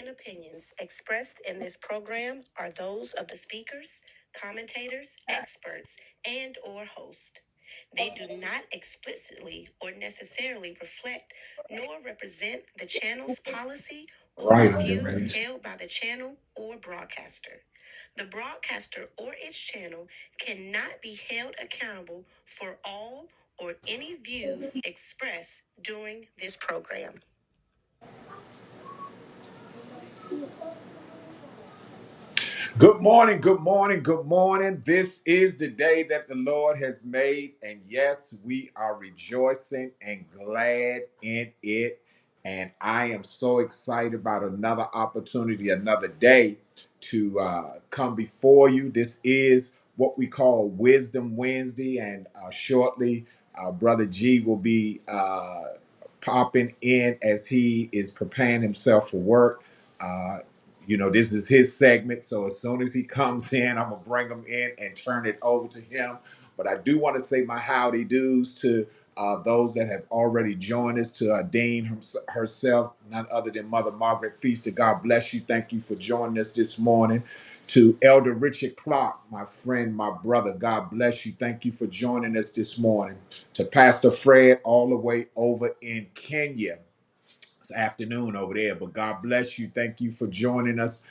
and opinions expressed in this program are those of the speakers, commentators, experts, and/or host. They do not explicitly or necessarily reflect nor represent the channel's policy or views held by the channel or broadcaster. The broadcaster or its channel cannot be held accountable for all or any views expressed during this program. Good morning, good morning, good morning. This is the day that the Lord has made, and yes, we are rejoicing and glad in it. And I am so excited about another opportunity, another day to come before you. This is what we call Wisdom Wednesday, and shortly, Brother G will be popping in as he is preparing himself for work. Uh, this is his segment. So as soon as he comes in, I'm going to bring him in and turn it over to him. But I do want to say my howdy do's to those that have already joined us, to Dean herself, none other than Mother Margaret Feaster. God bless you. Thank you for joining us this morning. To Elder Richard Clark, my friend, my brother, God bless you. Thank you for joining us this morning. To Pastor Fred, all the way over in Kenya. It's afternoon over there, but God bless you. Thank you for joining us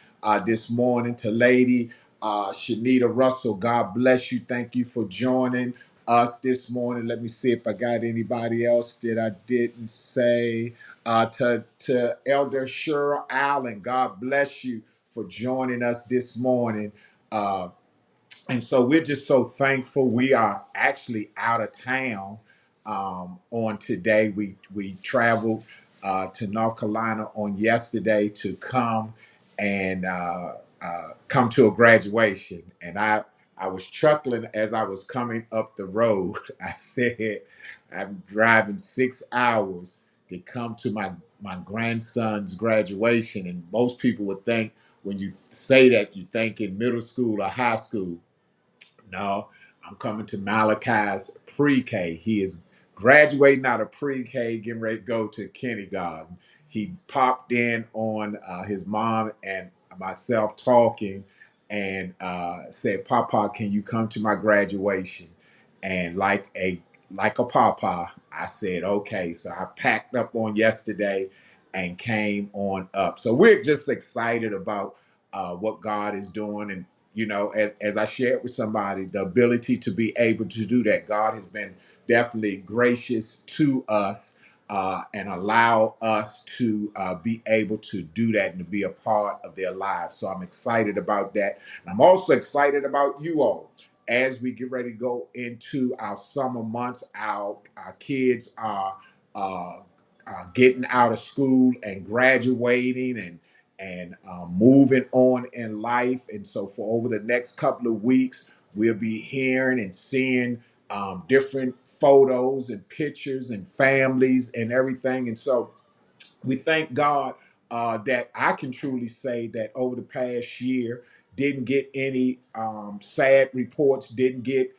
this morning. To Lady Shanita Russell, God bless you. Thank you for joining us this morning. Let me see if I got anybody else that I didn't say. To Elder Shura Allen, God bless you for joining us this morning. And so we're just so thankful. We are actually out of town on today. We traveled to North Carolina on yesterday to come and come to a graduation. And I was chuckling as I was coming up the road. I said, I'm driving 6 hours to come to my grandson's graduation. And most people would think, when you say that, you think in middle school or high school. No, I'm coming to Malachi's pre-K. He is graduating out of pre-K, getting ready to go to kindergarten. He popped in on his mom and myself talking and said, "Papa, can you come to my graduation?" And like a papa, I said, "Okay." So I packed up on yesterday and came on up. So we're just excited about what God is doing. And as I shared with somebody, the ability to be able to do that, God has been definitely gracious to us and allow us to be able to do that and to be a part of their lives. So I'm excited about that. And I'm also excited about you all. As we get ready to go into our summer months, our kids are getting out of school and graduating and moving on in life. And so for over the next couple of weeks, we'll be hearing and seeing different photos and pictures and families and everything. And so we thank God that I can truly say that over the past year, didn't get any sad reports, didn't get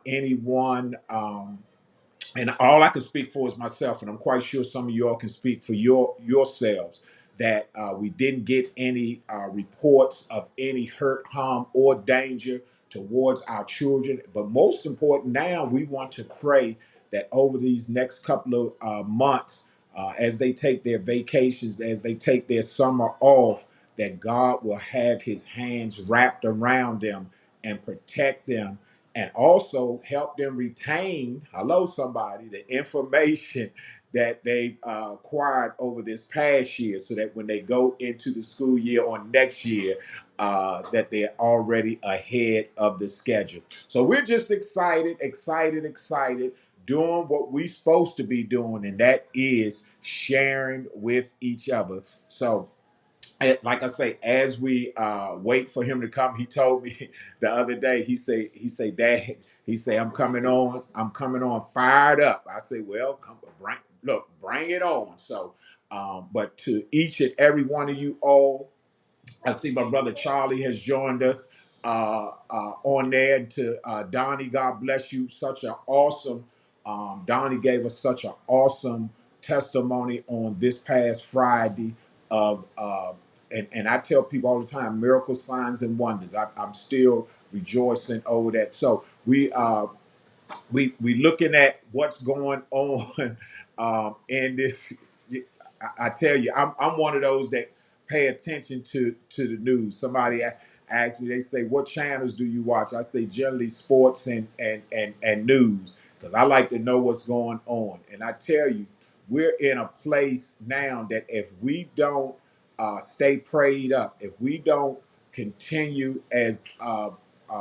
anyone. And all I can speak for is myself, and I'm quite sure some of you all can speak for yourselves, that we didn't get any reports of any hurt, harm, or danger towards our children. But most important now, we want to pray that over these next couple of months, as they take their vacations, as they take their summer off, that God will have his hands wrapped around them and protect them, and also help them retain, hello somebody, the information that they've acquired over this past year, so that when they go into the school year on next year, that they're already ahead of the schedule. So we're just excited, doing what we're supposed to be doing, and that is sharing with each other. So like I say, as we wait for him to come, he told me the other day, he say, Dad, he say, I'm coming on fired up. I say, well, bring it on. So, but to each and every one of you all, I see my brother Charlie has joined us on there. And to Donnie, God bless you. Such an awesome, Donnie gave us such an awesome testimony on this past Friday of and I tell people all the time, miracles, signs, and wonders. I'm still rejoicing over that. So we looking at what's going on in this. I tell you, I'm one of those that pay attention to the news. Somebody asked me, they say, "What channels do you watch?" I say generally sports and news, because I like to know what's going on. And I tell you, we're in a place now that if we don't stay prayed up, if we don't continue as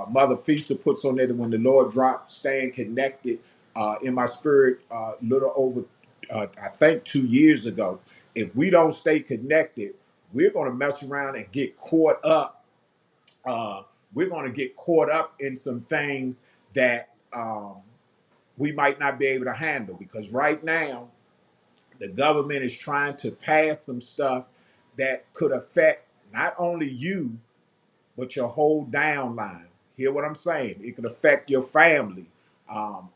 Mother Feaster puts on there, that when the Lord drops, staying connected in my spirit, little over, I think 2 years ago. If we don't stay connected, we're going to mess around and get caught up. Uh, we're going to get caught up in some things that we might not be able to handle, because right now the government is trying to pass some stuff that could affect not only you, but your whole downline. Hear what I'm saying? It can affect your family,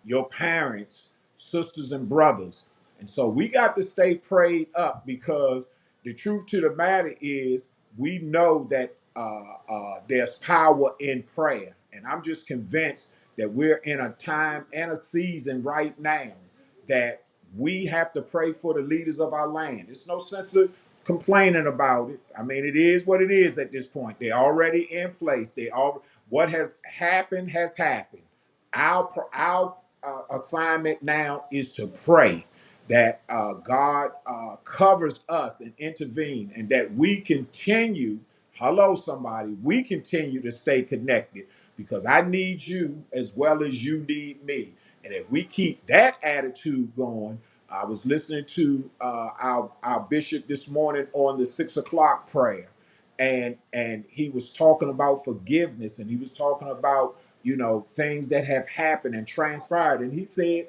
your parents, sisters, and brothers. And so we got to stay prayed up, because the truth to the matter is we know that there's power in prayer. And I'm just convinced that we're in a time and a season right now that we have to pray for the leaders of our land. It's no sense of complaining about it. I mean, it is what it is at this point. They're already in place. What has happened has happened. Our assignment now is to pray that God covers us and intervene, and that we continue. Hello, somebody. We continue to stay connected, because I need you as well as you need me. And if we keep that attitude going, I was listening to our bishop this morning on the 6 o'clock prayer, and he was talking about forgiveness, and he was talking about things that have happened and transpired, and he said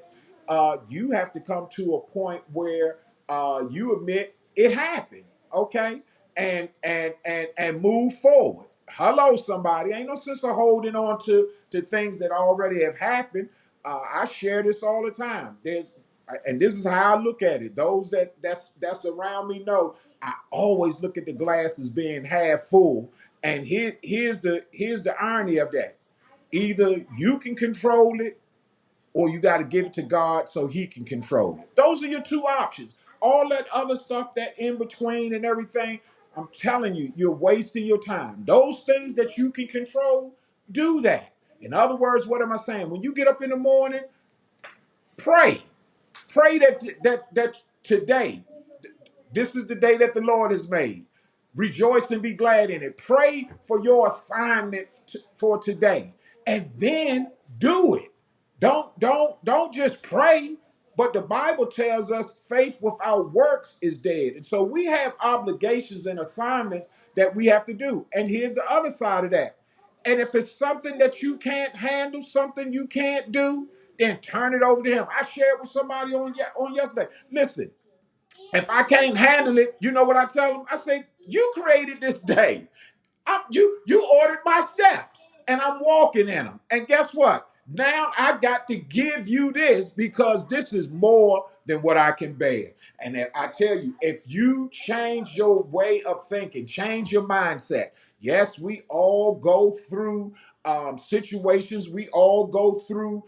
you have to come to a point where you admit it happened, okay, and move forward. Hello, somebody. Ain't no sense of holding on to things that already have happened. I share this all the time. And this is how I look at it. Those that's around me know I always look at the glass as being half full. And here's the irony of that. Either you can control it, or you got to give it to God so he can control it. Those are your two options. All that other stuff, that in between and everything, I'm telling you, you're wasting your time. Those things that you can control, do that. In other words, what am I saying? When you get up in the morning, pray. Pray that today, this is the day that the Lord has made. Rejoice and be glad in it. Pray for your assignment for today, and then do it. Don't just pray. But the Bible tells us faith without works is dead. And so we have obligations and assignments that we have to do. And here's the other side of that. And if it's something that you can't handle, something you can't do, then turn it over to him. I shared with somebody on yesterday. Listen, if I can't handle it, you know what I tell them? I say, you created this day. You ordered my steps, and I'm walking in them. And guess what? Now I got to give you this, because this is more than what I can bear. And I tell you, if you change your way of thinking, change your mindset. Yes, we all go through situations. We all go through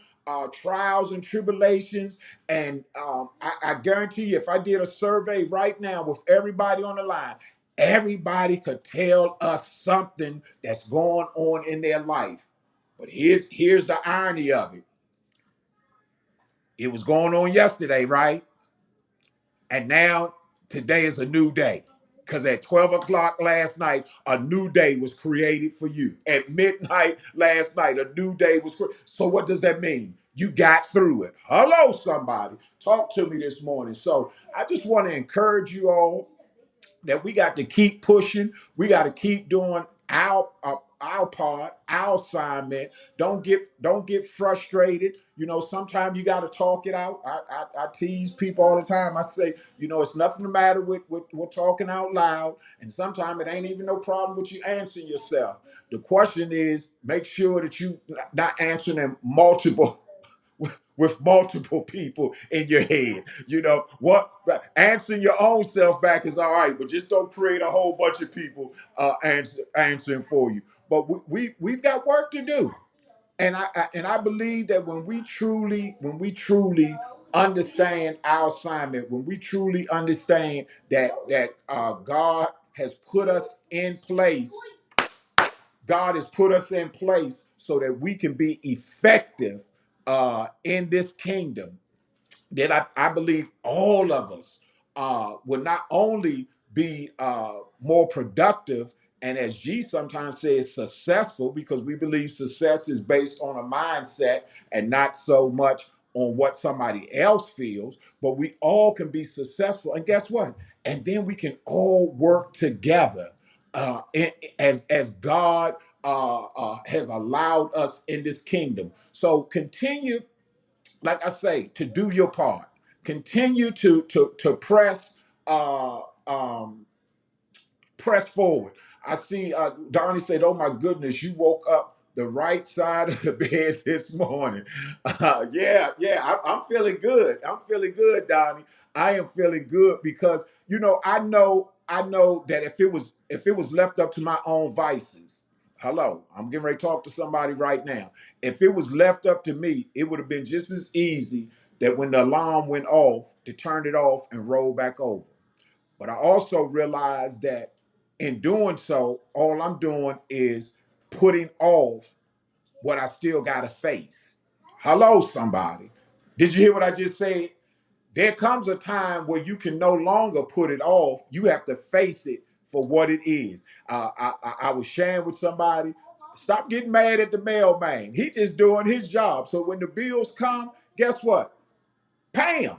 trials and tribulations. And I guarantee you, if I did a survey right now with everybody on the line, everybody could tell us something that's going on in their life. But here's the irony of it. It was going on yesterday, right? And now today is a new day. Because at 12 o'clock last night, a new day was created for you. At midnight last night, a new day was created. So what does that mean? You got through it. Hello, somebody. Talk to me this morning. So I just want to encourage you all that we got to keep pushing. We got to keep doing our part, our assignment. Don't get frustrated. Sometimes you got to talk it out. I tease people all the time. I say, it's nothing the matter with talking out loud. And sometimes it ain't even no problem with you answering yourself. The question is, make sure that you not answering them multiple with multiple people in your head. You know what? Answering your own self back is all right, but just don't create a whole bunch of people answering for you. But we've got work to do. And I believe that when we truly understand our assignment, when we truly understand that God has put us in place so that we can be effective in this kingdom, that I believe all of us will not only be more productive and, as G sometimes says, successful, because we believe success is based on a mindset and not so much on what somebody else feels, but we all can be successful. And guess what? And then we can all work together as God has allowed us in this kingdom. So continue, like I say, to do your part. Continue to uh, um, press forward. I see Donnie said, "Oh my goodness, you woke up the right side of the bed this morning." I'm feeling good. I'm feeling good, Donnie. I am feeling good because I know that if it was left up to my own vices, hello, I'm getting ready to talk to somebody right now. If it was left up to me, it would have been just as easy that when the alarm went off to turn it off and roll back over. But I also realized that in doing so, all I'm doing is putting off what I still got to face. Hello, somebody. Did you hear what I just said? There comes a time where you can no longer put it off. You have to face it for what it is. I was sharing with somebody, stop getting mad at the mailman. He just doing his job. So when the bills come, guess what? Pay him.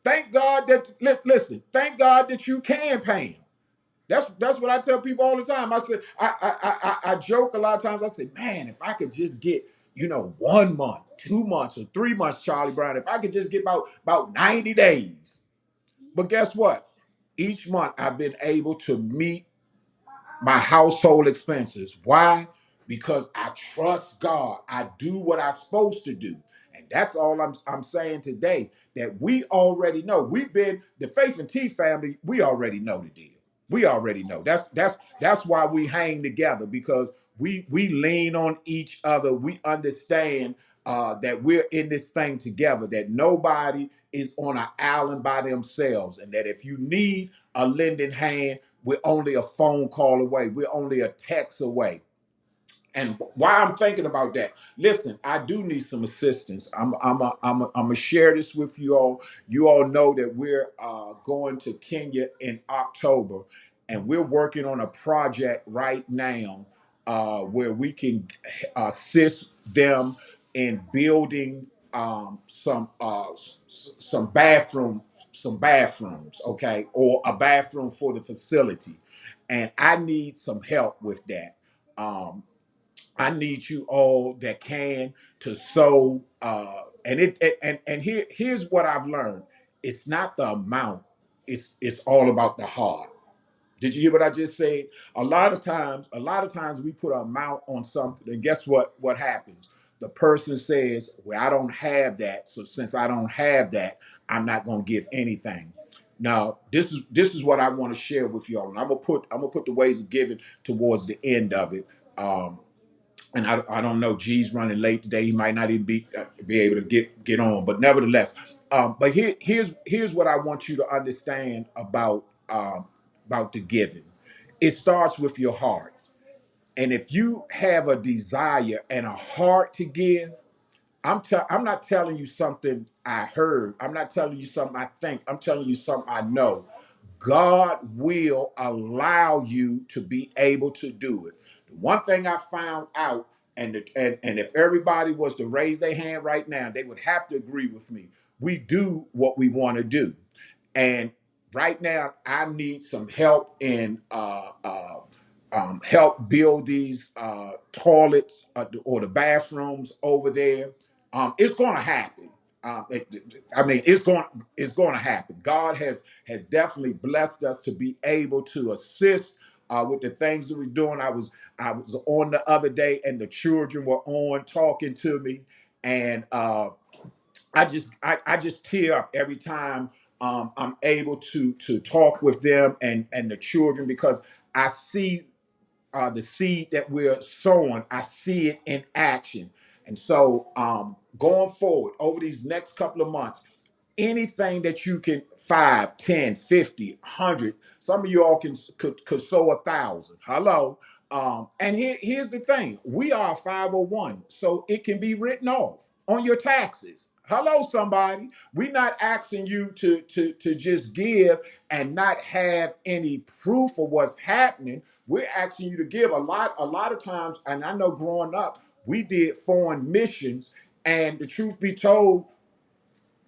Thank God that listen. Thank God that you can pay him. That's what I tell people all the time. I said I joke a lot of times. I say, man, if I could just get 1 month, 2 months, or 3 months, Charlie Brown. If I could just get about 90 days. But guess what? Each month I've been able to meet my household expenses. Why? Because I trust God. I do what I'm supposed to do. And that's all I'm saying today. That we already know. We've been the Faith and Tea family. We already know the deal. We already know. That's why we hang together, because we lean on each other. We understand that we're in this thing together. That nobody is on an island by themselves, and that if you need a lending hand, we're only a phone call away. We're only a text away. And why I'm thinking about that, listen, I do need some assistance. I'm gonna share this with you all. You all know that we're going to Kenya in October, and we're working on a project right now where we can assist them in building some bathrooms, okay, or a bathroom for the facility, and I need some help with that. Um, I need you all that can to sow. Here's what I've learned. It's not the amount. It's all about the heart. Did you hear what I just said? A lot of times we put an amount on something, and guess what happens? The person says, "Well, I don't have that, so since I don't have that, I'm not gonna give anything." Now, this is what I want to share with y'all, and I'm gonna put the ways of giving towards the end of it. And I don't know. G's running late today. He might not even be able to get on. But nevertheless, but here's what I want you to understand about the giving. It starts with your heart, and if you have a desire and a heart to give, I'm not telling you something I heard. I'm not telling you something I think. I'm telling you something I know. God will allow you to be able to do it. The one thing I found out, and if everybody was to raise their hand right now, they would have to agree with me. We do what we want to do. And right now, I need some help in help build these toilets or the bathrooms over there. It's going to happen. I mean, it's going to happen. God has definitely blessed us to be able to assist with the things that we're doing. I was on the other day, and the children were on talking to me, and I just tear up every time I'm able to talk with them and the children, because I see the seed that we're sowing. I see it in action. And so going forward over these next couple of months, anything that you can, 5, 10, 50, 100, some of you all could sow 1,000. Hello. And here's the thing: we are 501, so it can be written off on your taxes. Hello, somebody. We're not asking you to just give and not have any proof of what's happening. We're asking you to give. A lot of times, and I know growing up, we did foreign missions, and the truth be told,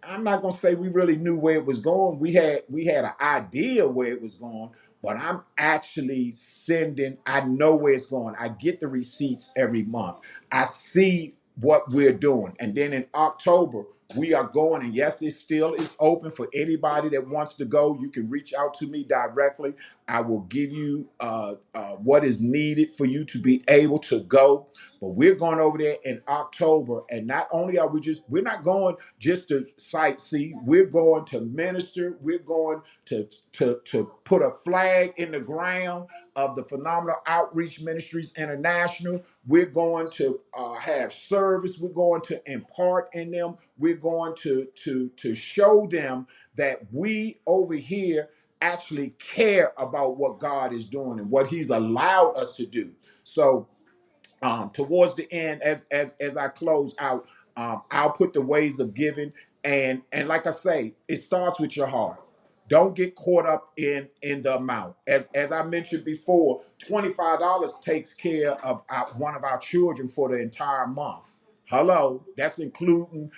I'm not gonna say we really knew where it was going. We had an idea where it was going, but I'm actually sending. I know where it's going. I get the receipts every month. I see what we're doing, and then in October we are going. And yes, it still is open for anybody that wants to go. You can reach out to me directly. I will give you what is needed for you to be able to go. But we're going over there in October, and not only are we're not going just to sightsee. We're going to minister. We're going to put a flag in the ground of the Phenomenal Outreach Ministries International. We're going to have service. We're going to impart in them. We're going to show them that we over here actually care about what God is doing and what He's allowed us to do. So towards the end, as I close out, I'll put the ways of giving, and like I say, it starts with your heart. Don't get caught up in the amount. As I mentioned before, $25 takes care of one of our children for the entire month. Hello, that's including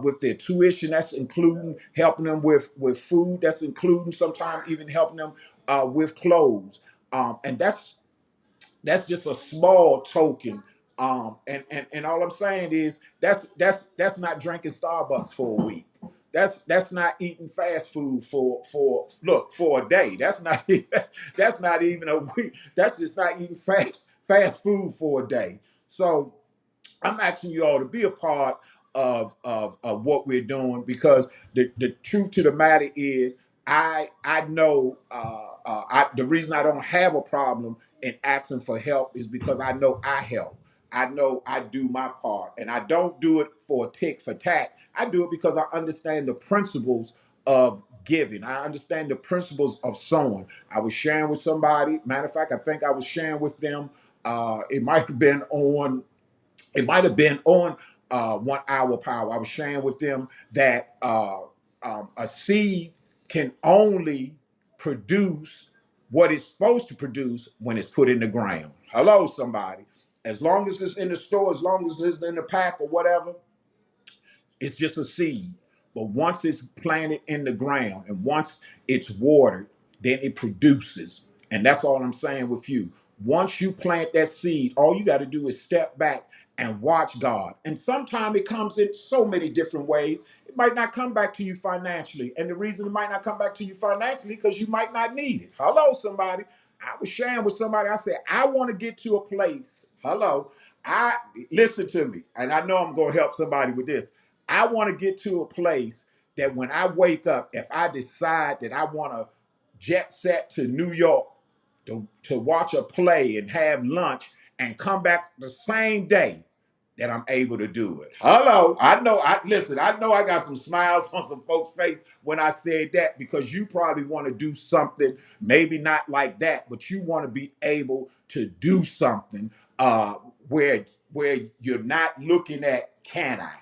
with their tuition. That's including helping them with food. That's including sometimes even helping them with clothes. And that's just a small token. And all I'm saying is that's not drinking Starbucks for a week. That's not eating fast food for a day. That's not that's not even a week. That's just not eating fast food for a day. So I'm asking you all to be a part of what we're doing, because the truth to the matter is, I know the reason I don't have a problem in asking for help is because I know I help. I know I do my part, and I don't do it for a tick for tack. I do it because I understand the principles of giving. I understand the principles of sowing. I was sharing with somebody. Matter of fact, I think I was sharing with them. It might have been on One Hour Power. I was sharing with them that a seed can only produce what it's supposed to produce when it's put in the ground. Hello, somebody. As long as it's in the store, as long as it's in the pack or whatever, it's just a seed. But once it's planted in the ground and once it's watered, then it produces. And that's all I'm saying with you. Once you plant that seed, all you got to do is step back and watch God. And sometimes it comes in so many different ways. It might not come back to you financially. And the reason it might not come back to you financially, because you might not need it. Hello, somebody. I was sharing with somebody. I said, I want to get to a place. Hello. I Listen to me. And I know I'm going to help somebody with this. I want to get to a place that when I wake up, if I decide that I want to jet set to New York to watch a play and have lunch and come back the same day, that I'm able to do it. Hello. I know I got some smiles on some folks' face when I said that, because you probably want to do something, maybe not like that, but you want to be able to do something where you're not looking at, can I?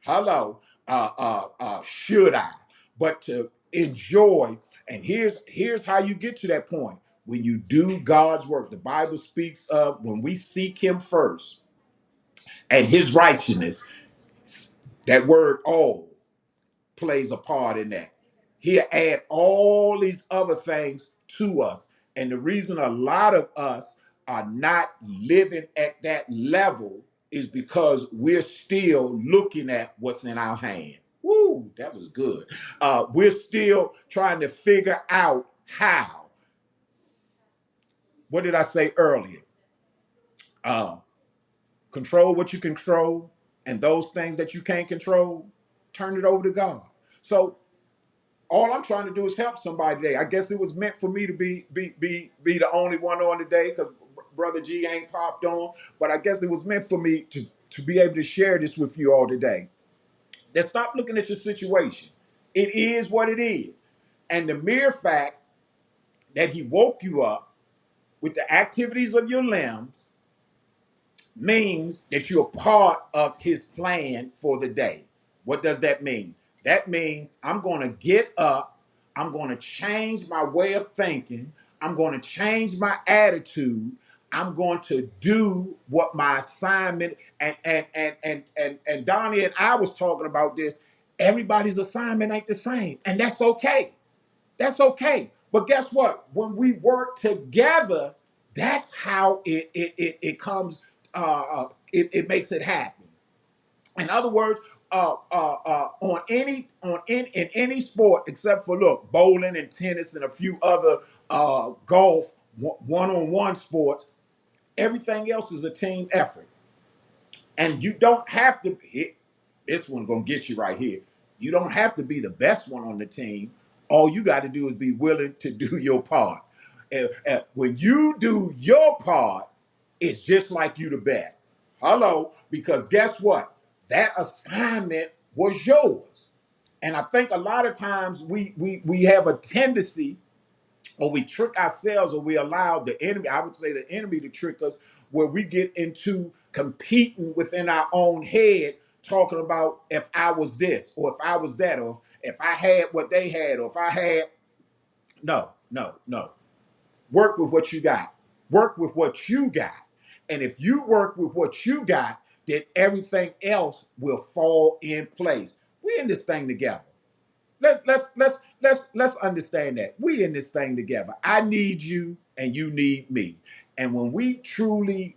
Hello, should I? But to enjoy, and here's how you get to that point. When you do God's work, the Bible speaks of when we seek Him first and His righteousness. That word "all" plays a part in that. He'll add all these other things to us. And the reason a lot of us are not living at that level is because we're still looking at what's in our hand. Woo, that was good. We're still trying to figure out how. What did I say earlier? Uh, Control what you control, and those things that you can't control, turn it over to God. So all I'm trying to do is help somebody today. I guess it was meant for me to be the only one on today because Brother G ain't popped on. But I guess it was meant for me to be able to share this with you all today. Then stop looking at your situation. It is what it is. And the mere fact that he woke you up with the activities of your limbs means that you're part of his plan for the day. What does that mean? That means I'm going to get up, I'm going to change my way of thinking, I'm going to change my attitude, I'm going to do what my assignment and Donnie and I was talking about this. Everybody's assignment ain't the same, and that's okay. That's okay. But guess what? When we work together, that's how it comes. It makes it happen. In other words, in any sport except for look bowling and tennis and a few other golf one-on-one sports, everything else is a team effort. And you don't have to be, this one gonna get you right here. You don't have to be the best one on the team. All you got to do is be willing to do your part. And when you do your part, it's just like you the best. Hello, because guess what? That assignment was yours. And I think a lot of times we have a tendency, or we trick ourselves, or we allow the enemy, I would say the enemy, to trick us, where we get into competing within our own head, talking about if I was this or if I was that, or if I had what they had, or if I had. No, no, no. Work with what you got. Work with what you got. And if you work with what you got, then everything else will fall in place. We're in this thing together. Let's understand that we in this thing together. I need you and you need me. And when we truly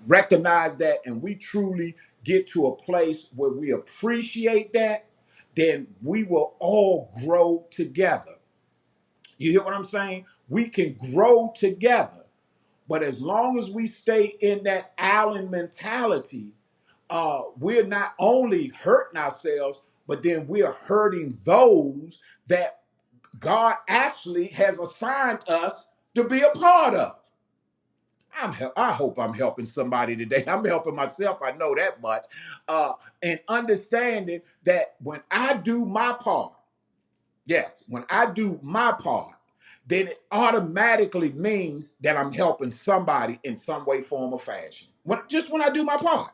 recognize that, and we truly get to a place where we appreciate that, then we will all grow together. You hear what I'm saying? We can grow together. But as long as we stay in that island mentality, we're not only hurting ourselves, but then we are hurting those that God actually has assigned us to be a part of. I hope I'm helping somebody today. I'm helping myself. I know that much. And understanding that when I do my part, yes, when I do my part, then it automatically means that I'm helping somebody in some way, form, or fashion. Just when I do my part.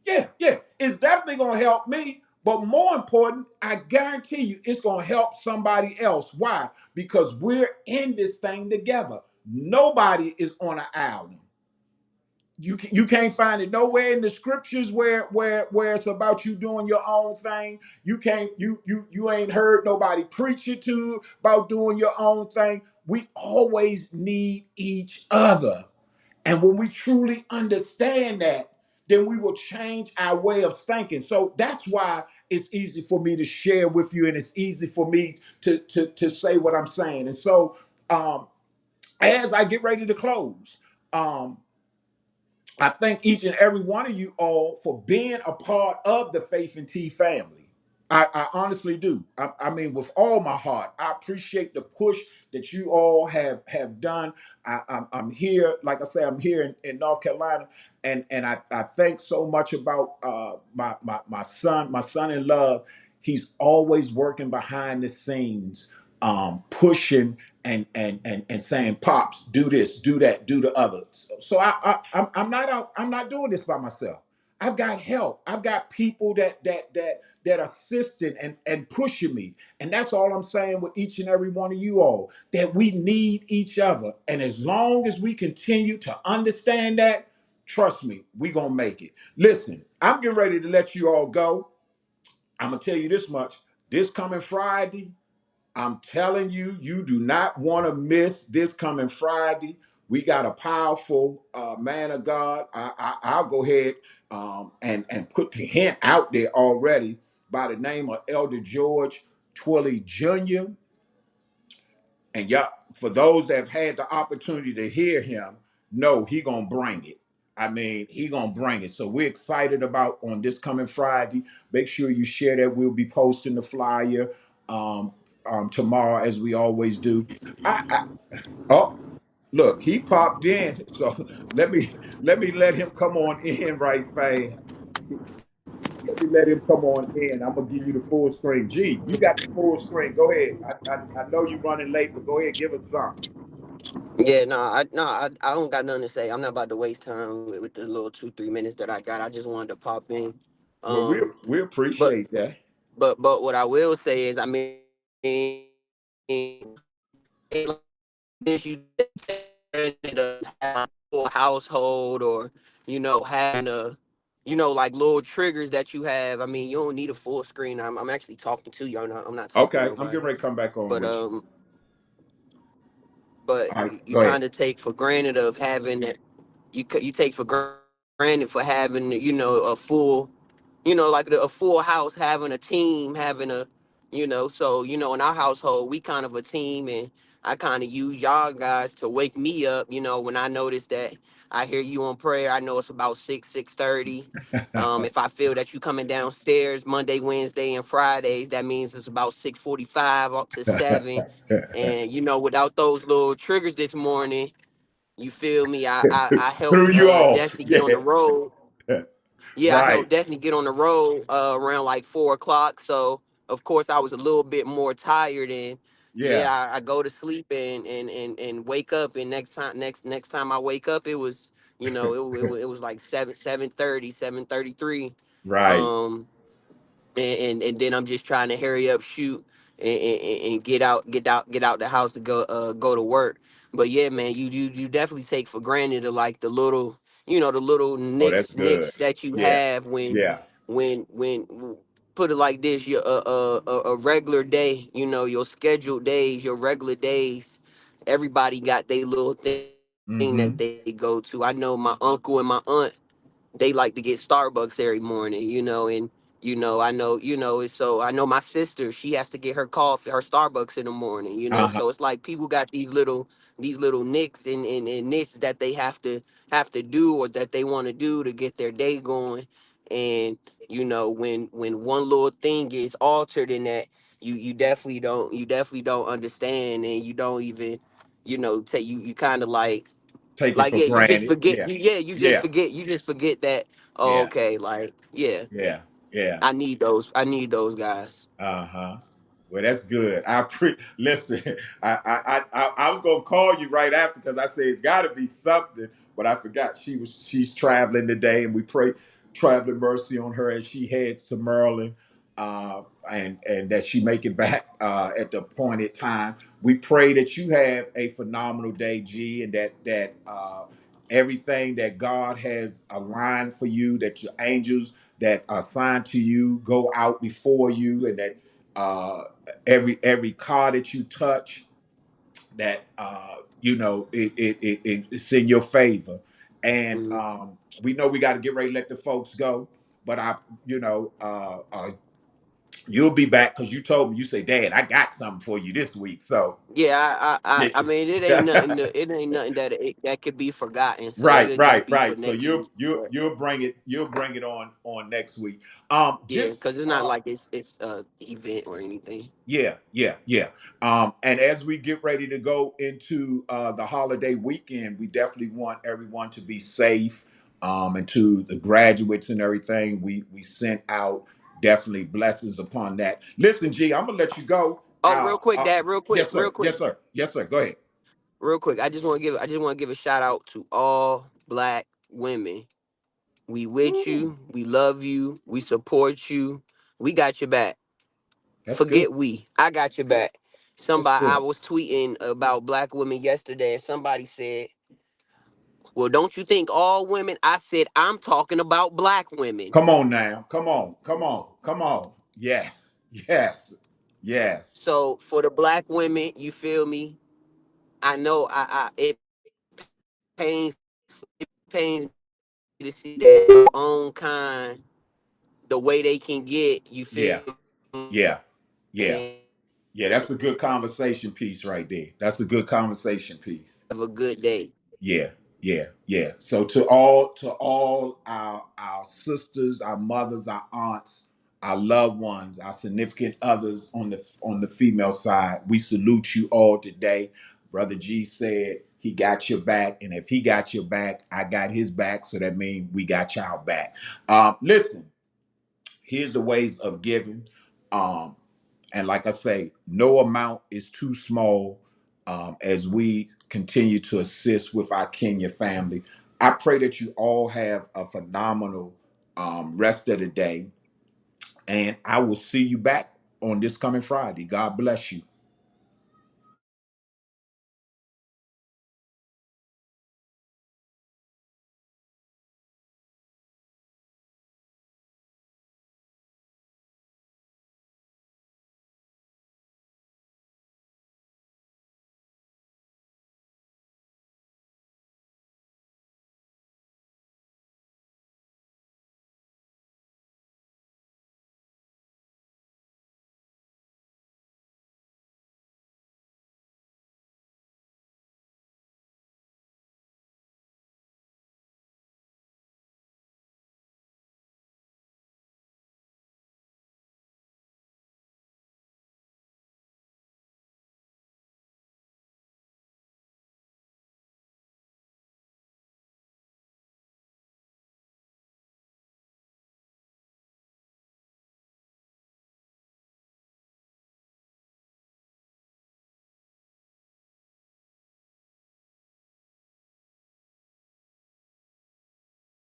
Yeah, yeah. It's definitely going to help me. But more important, I guarantee you it's going to help somebody else. Why? Because we're in this thing together. Nobody is on an island. You can't find it nowhere in the scriptures where it's about you doing your own thing. You can't you ain't heard nobody preach it to about doing your own thing. We always need each other. And when we truly understand that, then we will change our way of thinking. So that's why it's easy for me to share with you, and it's easy for me to say what I'm saying. And so as I get ready to close, um, I thank each and every one of you all for being a part of the Faith and Tea family. I honestly do. I mean, with all my heart, I appreciate the push that you all have done. I'm here, like I say, I'm here in North Carolina, and I think so much about my son in love. He's always working behind the scenes, pushing and saying, "Pops, do this, do that, do the other." So I'm not out. I'm not doing this by myself. I've got help. I've got people that assisting and pushing me. And that's all I'm saying with each and every one of you all, that we need each other. And as long as we continue to understand that, trust me, we're gonna make it. Listen, I'm getting ready to let you all go. I'm gonna tell you this much. This coming Friday, I'm telling you, you do not want to miss this coming Friday. We got a powerful man of God. I'll go ahead and put the hint out there already, by the name of Elder George Twilley Jr. And yeah, for those that have had the opportunity to hear him, know he gonna bring it. I mean, he gonna bring it. So we're excited about on this coming Friday. Make sure you share that. We'll be posting the flyer um, tomorrow, as we always do. Oh, look, he popped in. So let him come on in right fast. Let me let him come on in. I'm gonna give you the full screen. G, you got the full screen. Go ahead. I know you're running late, but go ahead, give us something. Yeah, I don't got nothing to say. I'm not about to waste time with the little 2 3 minutes that I got. I just wanted to pop in. Well, Um, we but appreciate that. but what I will say is, I mean, this you ended up having a household, or having a like little triggers that you have. I mean, you don't need a full screen. I'm actually talking to you. I'm not talking to Okay, I'm getting nobody. ready to come back on But with you. All right, you go ahead. kind of take for granted of having that. You take for granted for having a full, like a full house, having a team, having a, so in our household we kind of a team, and I kind of use y'all guys to wake me up. When I notice that I hear you on prayer, I know it's about 6:30. If I feel that you coming downstairs Monday, Wednesday, and Fridays, that means it's about 6:45 up to 7. And without those little triggers this morning, you feel me? I Threw helped you off. Destiny get on Yeah. the road. Yeah, I Right. helped Destiny get on the road around like 4 o'clock. So of course I was a little bit more tired, and Yeah. yeah, I go to sleep and wake up, and next time I wake up it was it was like 7:30, 7:33. Right. Um and then I'm just trying to hurry up, shoot, and get out the house to go to work. But yeah, man, you definitely take for granted the little the little Oh, that's nicks good. that you Yeah. have Yeah. when put it like this, your a regular day, your scheduled days, your regular days, everybody got their little thing that Mm-hmm. they go to. I know my uncle and my aunt, they like to get Starbucks every morning, and I know, so I know my sister, she has to get her coffee, her Starbucks in the morning, Uh-huh. so it's like people got these little nicks and niches that they have to do, or that they want to do to get their day going. And when one little thing gets altered in that, you definitely don't understand, and you don't even take you kind of Take it like, for yeah, you just granted. forget. Yeah. Yeah. You just forget that. Oh, Yeah. okay, like, yeah, Yeah. Yeah. I need those guys. Uh-huh. Well, that's good. Listen. I was gonna call you right after because I said it's got to be something, but I forgot she's traveling today, and we pray traveling mercy on her as she heads to Maryland, and that she make it back at the appointed time. We pray that you have a phenomenal day, G, and that everything that God has aligned for you, that your angels that are assigned to you go out before you, and that uh, every car that you touch, that it's in your favor. And Mhm. we know we got to get ready to let the folks go, but you'll be back because you told me, you say, Dad, I got something for you this week. So Yeah, yeah. I mean, it ain't nothing that could be forgotten. So Right, it'll just right, be for right. So next you'll week. you'll But you'll bring it on next week. yeah, Just because it's not like it's a event or anything. Yeah, yeah, yeah. And as we get ready to go into the holiday weekend, we definitely want everyone to be safe. And to the graduates and everything, we sent out definitely blessings upon that. Listen, G, I'm gonna let you go. Oh, real quick, Dad, real quick, Yes, real sir. quick, Yes, sir. Yes, sir. Go ahead. real quick. I just want to give a shout out to all Black women. We with Woo, you. We love you. We support you. We got your back. that's good. Forget we. I got your back. That's I good. was tweeting about Black women yesterday, and somebody said, "Well, don't you think all women?" I said, "I'm talking about Black women." Come on now. Come on. Come on. Come on. Yes. Yes. Yes. So for the Black women, you feel me? I know it pains pains me to see that your own kind, the way they can get. You feel Yeah. me? Yeah. Yeah. And Yeah, that's a good conversation piece right there. That's a good conversation piece. have a good day. Yeah. Yeah, yeah. So to all our sisters, our mothers, our aunts, our loved ones, our significant others on the female side, we salute you all today. Brother G said he got your back, and if he got your back, I got his back. So that means we got y'all back. Listen, here's the ways of giving. Um, and like I say, no amount is too small as we continue to assist with our Kenya family. I pray that you all have a phenomenal rest of the day. And I will see you back on this coming Friday. God bless you.